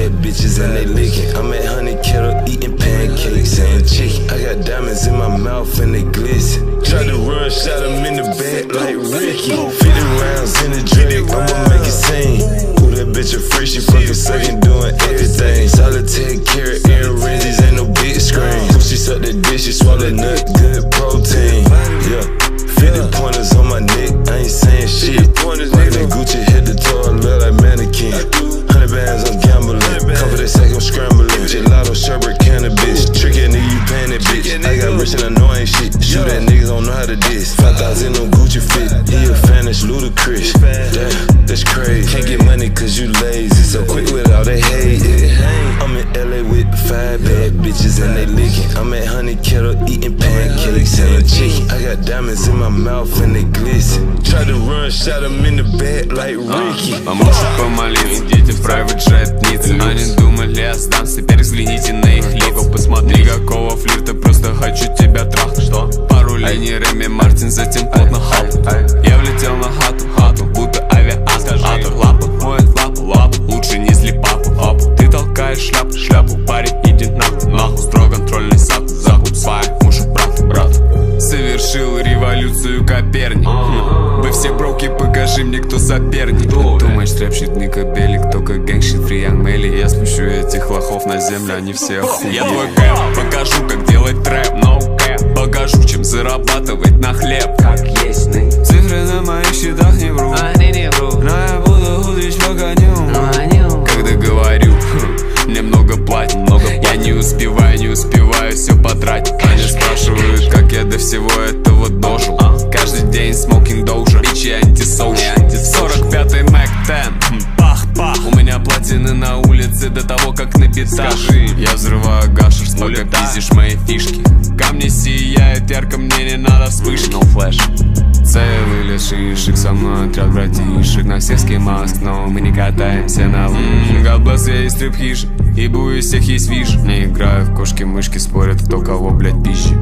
bad bitches and they licking. I'm at Honey Kettle eating pancakes and chicken. I got diamonds in my mouth and they glisten. Tried to run, shot him in the back like Ricky. 50 rounds in the drink, I'ma make it sing. Ooh, that bitch a freak, she fucking sucking, doing everything. Solitaire carrot, oranges, ain't no big screen. She suck that dick, she swallow nut, good protein. Yeah, 50 pointers on my neck, I ain't saying shit. Rockin' Gucci head to toe, I look like mannequin. 100 bands, I'm gambling. Come for that sack, I'm scrambling. Gelato, sherbet, cannabis. Tricky nigga, you paying that bitch. I got rich and I know I ain't shit. Shoot that niggas don't know how to diss. 5,000 on Gucci fit. He a fan, that's ludicrous. Damn, that's crazy. Can't get money cause you lazy. So quick with all that hate. I'm in LA with 5 bad bitches and they licking. I'm at Honey Kettle eating pancakes and chicken. I got diamonds in my mouth and they glisten. Tried to run, shot him in the back like Ricky. Помолчи, помолись, идите в private jet ниц. Они думали, я сдамся, теперь взгляните на их лица. Посмотри, никакого флирта, просто хочу тебя трахнуть. Что? Пару линий Реми Мартин, затем плотно хату. Я влетел на хату, будто авиатор. Лапа, моет лапу, лучше не зли папу. Ты толкаешь шляпу, парень, иди нахуй. Строго контрольный закуп, свай, муж брат. Совершил революцию Коперник. Вы все броки, покажи мне, кто соперник. Думаешь, трэп-щит не кабелик, только гэнгщит фри янг мели. Я спущу этих лохов на землю, они все охуели. Я твой кэп, покажу, как делать трэп, no cap. Покажу, чем зарабатывать на хлеб. Как есть цифры на моих счетах не врут, но я буду худрить пока не умру. Когда говорю, мне много платят, я не успеваю все потратить. Они спрашивают, как я до всего этого дожил. Каждый день смокинг доужа, бичи антисоушал. 45-й Mac 10, пах-пах. У меня платины на улице до того, как на битах. Скажи, я взрываю гашиш, пока пиздишь мои фишки. Камни сияют ярко, мне не надо вспышки. No flash. Целый шишек, со мной отряд братишек. На всех маск, но мы не катаемся на лыжах. God bless, я из стрип-хижи, ибо у всех есть виш. Не играю в кошки-мышки, спорят, кто кого, блять, пищи.